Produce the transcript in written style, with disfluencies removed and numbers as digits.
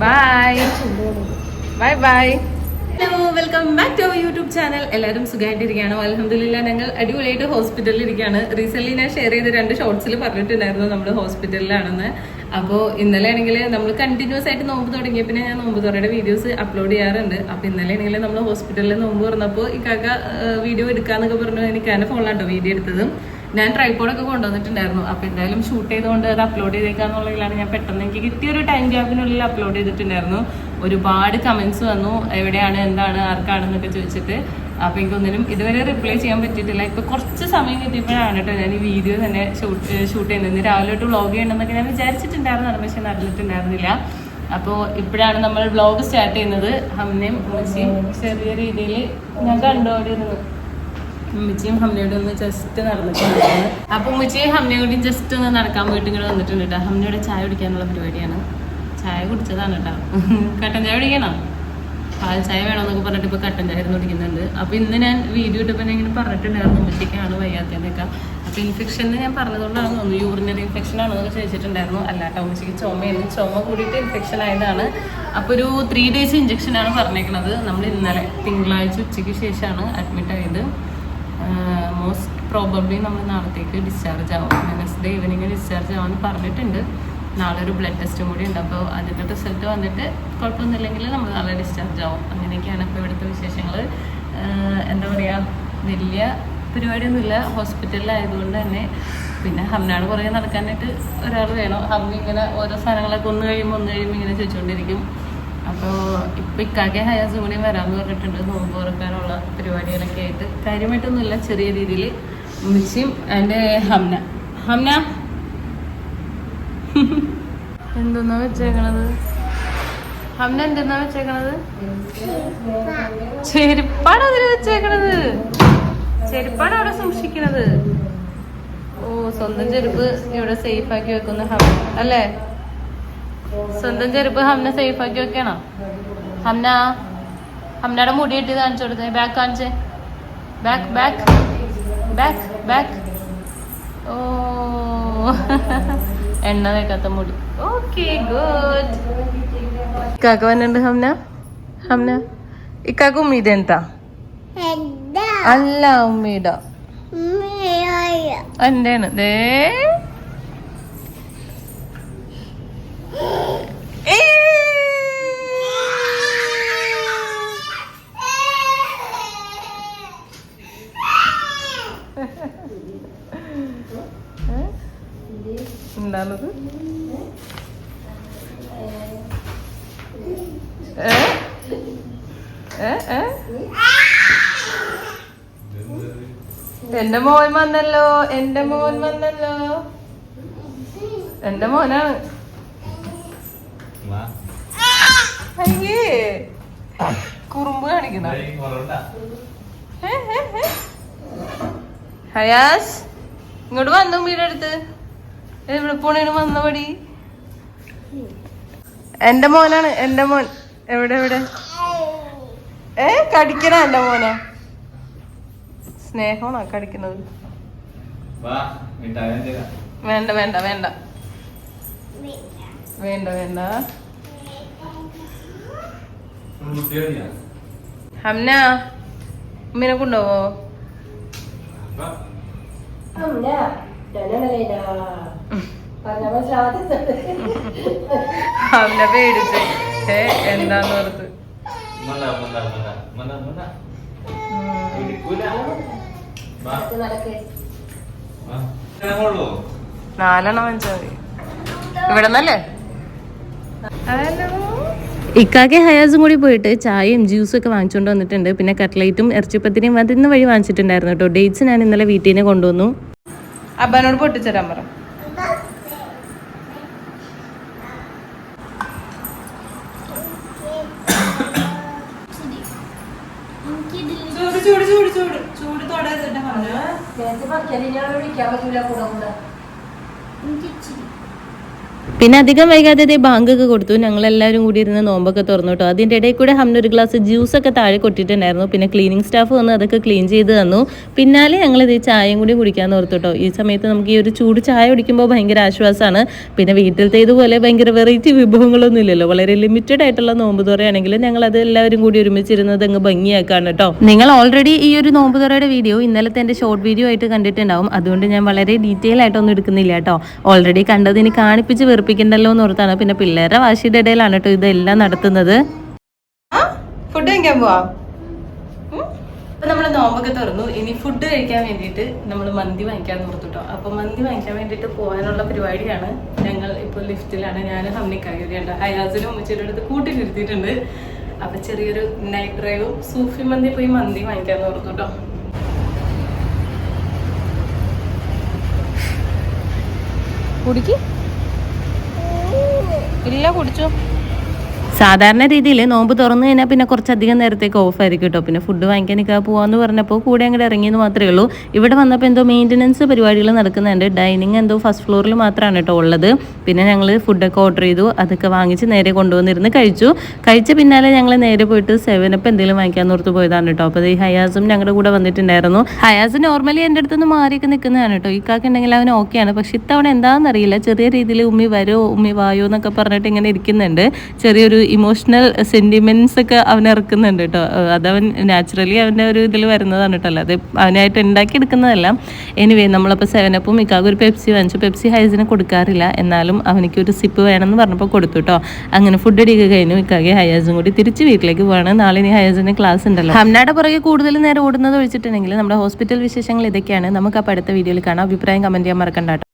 By bye bye. Hello, welcome back to our YouTube channel. എല്ലാവരും സുഖമായിട്ടിരിക്കുകയാണോ? അൽഹംദുലില്ലാ, ഞങ്ങൾ അടിപൊളിയായിട്ട് ഹോസ്പിറ്റലിൽ ഇരിക്കുകയാണ്. റീസെന്റ് ഞാൻ ഷെയർ ചെയ്ത 2 ഷോർട്സിൽ പറഞ്ഞിട്ടുണ്ടായിരുന്നു നമ്മൾ ഹോസ്പിറ്റലിലാണെന്ന്. അപ്പോൾ ഇന്നലെ ആണെങ്കിൽ നമ്മൾ കണ്ടിന്യൂസ് ആയിട്ട് നോമ്പ് തുടങ്ങിയ പിന്നെ ഞാൻ നോമ്പ് തുറയുടെ വീഡിയോസ് അപ്ലോഡ് ചെയ്യാറുണ്ട്. അപ്പോൾ ഇന്നലെ ആണെങ്കിൽ നമ്മൾ ഹോസ്പിറ്റലിൽ നോമ്പ് തുറന്നപ്പോൾ ഇക്കാക്ക വീഡിയോ എടുക്കാന്നൊക്കെ പറഞ്ഞു എനിക്ക് അതിൻ്റെ ഫോണിലാട്ടോ വീഡിയോ എടുത്തത്. ഞാൻ ട്രൈപോഡൊക്കെ കൊണ്ടുവന്നിട്ടുണ്ടായിരുന്നു. അപ്പോൾ എന്തായാലും ഷൂട്ട് ചെയ്തുകൊണ്ട് അത് അപ്ലോഡ് ചെയ്തേക്കാന്നുള്ളതിലാണ് ഞാൻ പെട്ടെന്ന് എനിക്ക് കിട്ടിയൊരു ടൈം ഗ്യാപ്പിനുള്ളിൽ അപ്ലോഡ് ചെയ്തിട്ടുണ്ടായിരുന്നു. ഒരുപാട് കമൻസ് വന്നു, എവിടെയാണ്, എന്താണ്, ആർക്കാണെന്നൊക്കെ ചോദിച്ചിട്ട്. അപ്പോൾ എനിക്കൊന്നിനും ഇതുവരെ റിപ്ലൈ ചെയ്യാൻ പറ്റിയിട്ടില്ല. ഇപ്പോൾ കുറച്ച് സമയം കിട്ടിയപ്പോഴാണ് കേട്ടോ ഞാൻ ഈ വീഡിയോ തന്നെ ഷൂട്ട് ചെയ്യുന്നത്. രാവിലെ തൊട്ട് വ്ളോഗ് ചെയ്യണമെന്നൊക്കെ ഞാൻ വിചാരിച്ചിട്ടുണ്ടായിരുന്നു, പക്ഷെ നടന്നിട്ടുണ്ടായിരുന്നില്ല. അപ്പോൾ ഇപ്പോഴാണ് നമ്മൾ വ്ളോഗ് സ്റ്റാർട്ട് ചെയ്യുന്നത്. ഹംനയും ഉമ്മച്ചിയും ചെറിയ രീതിയിൽ ഞാൻ കണ്ടുകൊണ്ടിരുന്നു. ഉമ്മച്ചിയും ഹംനയോട് ഒന്ന് ജസ്റ്റ് നടന്നിട്ടുണ്ടായിരുന്നു. അപ്പോൾ ഉമ്മച്ചിയും ഹംനയോടും ജസ്റ്റ് ഒന്ന് നടക്കാൻ പോയിട്ട് ഇങ്ങനെ വന്നിട്ടുണ്ട് കേട്ടോ. ഹംനയുടെ ചായ കുടിക്കാനുള്ള പരിപാടിയാണ്. ചായ കുടിച്ചതാണ് കേട്ടോ. കട്ടൻ ചായ കുടിക്കണം, പാൽ ചായ വേണമെന്നൊക്കെ പറഞ്ഞിട്ട് ഇപ്പോൾ കട്ടൻ ചായ കുടിക്കുന്നുണ്ട്. അപ്പോൾ ഇന്ന് ഞാൻ വീഡിയോ ഇട്ടപ്പോൾ ഞാൻ ഇങ്ങനെ പറഞ്ഞിട്ടുണ്ടായിരുന്നു ഉമ്മച്ചിക്കാണ് വയ്യാത്തതൊക്കെ. അപ്പോൾ ഇൻഫെക്ഷൻ ഞാൻ പറഞ്ഞതുകൊണ്ടാണ് തോന്നുന്നു, യൂറിനറി ഇൻഫെക്ഷൻ ആണെന്നൊക്കെ ചോദിച്ചിട്ടുണ്ടായിരുന്നു. അല്ലാട്ടോ, ഉമ്മച്ചിക്ക് ചുമ കൂടിയിട്ട് ഇൻഫെക്ഷൻ ആയതാണ്. അപ്പോൾ ഒരു 3 days ഇഞ്ചക്ഷനാണ് പറഞ്ഞേക്കുന്നത്. നമ്മൾ ഇന്നലെ തിങ്കളാഴ്ച ഉച്ചയ്ക്ക് ശേഷമാണ് അഡ്മിറ്റ് ആയത്. മോസ്റ്റ് പ്രോബബ്ലി നമ്മൾ നാളത്തേക്ക് ഡിസ്ചാർജ് ആവും. വെനസ്ഡേ ഈവനിങ് ഡിസ്ചാർജ് ആവാമെന്ന് പറഞ്ഞിട്ടുണ്ട്. നാളെ ഒരു ബ്ലഡ് ടെസ്റ്റും കൂടി ഉണ്ട്. അപ്പോൾ അതിൻ്റെ റിസൾട്ട് വന്നിട്ട് കുഴപ്പമൊന്നുമില്ലെങ്കിൽ നമ്മൾ നാളെ ഡിസ്ചാർജ് ആവും. അങ്ങനെയൊക്കെയാണ് ഇപ്പോൾ ഇവിടുത്തെ വിശേഷങ്ങൾ. എന്താ പറയുക, വലിയ പരിപാടിയൊന്നുമില്ല. ഹോസ്പിറ്റലിലായതുകൊണ്ട് തന്നെ പിന്നെ ഹംനാട് കുറേ നടക്കാനായിട്ട് ഒരാൾ വേണം. ഹംന ഇങ്ങനെ ഓരോ സാധനങ്ങളൊക്കെ ഒന്ന് കഴിയുമ്പോൾ ഇങ്ങനെ ചോദിച്ചുകൊണ്ടിരിക്കും. അപ്പോൾ ഇപ്പോൾ ഇക്കാക്കെ ഹയാസും കൂടി വരാമെന്ന് പറഞ്ഞിട്ടുണ്ട്, നോമ്പ് തുറക്കാനുള്ള പരിപാടികളൊക്കെ ആയിട്ട്. കാര്യമായിട്ടൊന്നുമില്ല, ചെറിയ രീതിയിൽ. ഉമ്മച്ചിയും എൻ്റെ ഹംന എന്തെന്നാ വെച്ചേക്കണത്? ഹംന എന്തെന്നാ വെച്ചേക്കണത്? ചെരുപ്പാണ് അതിൽ വെച്ചേക്കണത്. ചെരുപ്പാണ് അവിടെ സൂക്ഷിക്കണത്. ഓ, സ്വന്തം ചെരുപ്പ് ഇവിടെ സേഫ് ആക്കി വെക്കുന്ന ഹംന അല്ലേ? സ്വന്തം ചെരുപ്പ് ഹംന സേഫ് ആക്കി വെക്കണം. ഹംനയുടെ മുടി ഇട്ട് കാണിച്ചു കൊടുത്തേ. ബാക്ക് കാണിച്ചേ. ബാക്ക്. ഓ, എണ്ണ തേക്കാത്ത മുടി. Okay, good. ഇക്കാക്ക വന്നിട്ടുണ്ട്. ഹംന ഇക്കാക്ക ഉമ്മീദ എന്താ? അല്ല, ഉമ്മീദ എന്റെയാണ്. ദേ എന്താണത്? എന്റെ മോൻ വന്നല്ലോ. എന്റെ മോനാണ്. അയ്യേ, കുറുമ്പ് കാണിക്കുന്ന ഹയാസ് ഇങ്ങോട്ട് വന്നു. വീടെ അടുത്ത് എവിടെ പോണേന് വന്ന പടി. എന്റെ മോനാണ്. എന്റെ മോൻ എവിടെ? കടിക്കണ എന്റെ മോനാ. സ്നേഹമാണോ കടിക്കുന്നത്? വേണ്ട. ഹംന ഉമ്മിനെ കൊണ്ടുപോവോ? ഹംന പേടിച്ച് എന്താന്ന് ഓർത്ത്. 4 വെച്ചാൽ മതി. ഇവിടെ നിന്നല്ലേ? ഇക്കാക്കെ ഹയാസും കൂടി പോയിട്ട് ചായയും ജ്യൂസും ഒക്കെ വാങ്ങിച്ചുകൊണ്ട് വന്നിട്ടുണ്ട്. പിന്നെ കട്ട്ലൈറ്റും ഇറച്ചിപ്പത്തിരിയും അതിന് വഴി വാങ്ങിച്ചിട്ടുണ്ടായിരുന്നു കേട്ടോ. ഡേറ്റ്സ് ഞാൻ ഇന്നലെ വീട്ടിൽ നിന്ന് കൊണ്ടുവന്നു. അബ്ബാനോട് പൊട്ടിച്ചേരാൻ പറ. ചൂട് തൊടരുത്. പിന്നെ അധികം വൈകാതെ ബാങ്കൊക്കെ കൊടുത്തു. ഞങ്ങളെല്ലാവരും കൂടി ഇരുന്ന് നോമ്പൊക്കെ തുറന്നു കേട്ടോ. അതിൻ്റെ ഇടയിൽ കൂടെ ഹംന ഒരു ഗ്ലാസ് ജ്യൂസൊക്കെ താഴെ കൊട്ടിട്ടുണ്ടായിരുന്നു. പിന്നെ ക്ലീനിങ് സ്റ്റാഫ് വന്ന് അതൊക്കെ ക്ലീൻ ചെയ്ത് തന്നു. പിന്നാലെ ഞങ്ങളിത് ചായയും കൂടി കുടിക്കാൻ ഓർത്തു കേട്ടോ. ഈ സമയത്ത് നമുക്ക് ഈ ഒരു ചൂട് ചായ കുടിക്കുമ്പോൾ ഭയങ്കര ആശ്വാസമാണ്. പിന്നെ വീട്ടിലത്തെ ഇതുപോലെ ഭയങ്കര വെറൈറ്റി വിഭവങ്ങളൊന്നും ഇല്ലല്ലോ, വളരെ ലിമിറ്റഡ് ആയിട്ടുള്ള നോമ്പ് തുറയാണെങ്കിൽ ഞങ്ങളത് എല്ലാവരും കൂടി ഒരുമിച്ചിരുന്നത് അങ്ങ് ഭംഗിയാക്കാണ് കേട്ടോ. നിങ്ങൾ ഓൾറെഡി ഈ ഒരു നോമ്പ് തുറയുടെ വീഡിയോ ഇന്നലത്തെ എൻ്റെ ഷോർട്ട് വീഡിയോ ആയിട്ട് കണ്ടിട്ടുണ്ടാവും. അതുകൊണ്ട് ഞാൻ വളരെ ഡീറ്റെയിൽ ആയിട്ടൊന്നും എടുക്കുന്നില്ല കേട്ടോ. ഓൾറെഡി കണ്ടതിന് കാണിപ്പിച്ച് വെറുപ്പിക്കണ്ടല്ലോ എന്ന് ഓർത്താണ്. പിന്നെ പിള്ളേരുടെ വാശിയുടെ ഇടയിലാണ് കേട്ടോ ഇതെല്ലാം നടത്തുന്നത്. ഫുഡ് കഴിക്കാൻ പോവാ. അപ്പൊ നമ്മൾ നോമ്പൊക്കെ തുറന്നു. ഇനി ഫുഡ് കഴിക്കാൻ വേണ്ടിയിട്ട് നമ്മൾ മന്തി വാങ്ങിക്കാൻ ഓർത്തുട്ടോ. അപ്പൊ മന്തി വാങ്ങിക്കാൻ വേണ്ടിയിട്ട് പോകാനുള്ള പരിപാടിയാണ്. ഞങ്ങൾ ഇപ്പോൾ ലിഫ്റ്റിലാണ്. ഞാൻ ഹംനിക്കാരിയുണ്ട്, ഹയാസിനും ഉമ്മച്ചിയുടെ അടുത്ത് കൂട്ടിനിരുത്തിയിട്ടുണ്ട്. അപ്പൊ ചെറിയൊരു നൈറ്റ് ഡ്രൈവും സൂഫി മന്തി പോയി മന്തി വാങ്ങിക്കാൻ ഓർത്തുട്ടോ. കുടിക്ക് ഇല്ല കുടിച്ചോ. സാധാരണ രീതിയിൽ നോമ്പ് തുറന്നു കഴിഞ്ഞാൽ പിന്നെ കുറച്ചധികം നേരത്തേക്ക് ഓഫ് ആയിരിക്കും കേട്ടോ. പിന്നെ ഫുഡ് വാങ്ങിക്കാനൊക്കെ പോകാമെന്ന് പറഞ്ഞപ്പോൾ കൂടെ അങ്ങോട്ട് ഇറങ്ങിയെന്ന് മാത്രമേ ഉള്ളൂ. ഇവിടെ വന്നപ്പോൾ എന്തോ മെയിൻ്റനൻസ് പരിപാടികൾ നടക്കുന്നുണ്ട്. ഡൈനിങ് എന്തോ ഫസ്റ്റ് ഫ്ലോറിൽ മാത്രമാണ് കേട്ടോ ഉള്ളത്. പിന്നെ ഞങ്ങൾ ഫുഡൊക്കെ ഓർഡർ ചെയ്തു. അതൊക്കെ വാങ്ങിച്ച് നേരെ കൊണ്ടുവന്നിരുന്ന് കഴിച്ച പിന്നാലെ ഞങ്ങൾ നേരെ പോയിട്ട് 7up എന്തെങ്കിലും വാങ്ങിക്കാൻ ഓർത്ത് പോയതാണ് കേട്ടോ. അപ്പോൾ ഈ ഹയാസും ഞങ്ങളുടെ കൂടെ വന്നിട്ടുണ്ടായിരുന്നു. ഹയാസ് നോർമലി എൻ്റെ അടുത്തുനിന്ന് മാറിയൊക്കെ നിൽക്കുന്നതാണ് കേട്ടോ. ഈ കാക്കുണ്ടെങ്കിൽ അവൻ ഓക്കെയാണ്. പക്ഷെ ഇത്തവണ എന്താണെന്നറിയില്ല, ചെറിയ രീതിയിൽ ഉമ്മി വരോ ഉമ്മി വായോ എന്നൊക്കെ പറഞ്ഞിട്ട് ഇങ്ങനെ ഇരിക്കുന്നുണ്ട്. ചെറിയൊരു ഇമോഷണൽ സെന്റിമെന്റ്സ് ഒക്കെ അവൻ ഇറക്കുന്നുണ്ട് കേട്ടോ. അതവൻ നാച്ചുറലി അവൻ്റെ ഒരു ഇതിൽ വരുന്നതാണ് കേട്ടോ, അല്ലാതെ അവനായിട്ട് ഉണ്ടാക്കി എടുക്കുന്നതല്ല. എനിവേ നമ്മളപ്പോൾ 7up ഇക്കാക്ക് ഒരു പെപ്സി വാങ്ങിച്ചു. പെപ്സി ഹൈസിന് കൊടുക്കാറില്ല, എന്നാലും അവനിക്ക് ഒരു സിപ്പ് വേണമെന്ന് പറഞ്ഞപ്പോൾ കൊടുത്തു കേട്ടോ. അങ്ങനെ ഫുഡ് അടിയൊക്കെ കഴിഞ്ഞു. ഇക്കാകെ ഹയാസും കൂടി തിരിച്ച് വീട്ടിലേക്ക് പോവാണ്. നാളെ ഇനി ഹയാസിന് ക്ലാസ് ഉണ്ടല്ലോ. ഹംനയുടെ പുറകെ കൂടുതൽ നേരം ഓടുന്നത് ഒഴിച്ചിട്ടുണ്ടെങ്കിൽ നമ്മുടെ ഹോസ്പിറ്റൽ വിശേഷങ്ങൾ ഇതൊക്കെയാണ്. നമുക്ക് അപ്പോൾ അടുത്ത വീഡിയോയിൽ കാണാം. അഭിപ്രായം കമന്റ് ചെയ്യാൻ മറക്കണ്ട കേട്ടോ.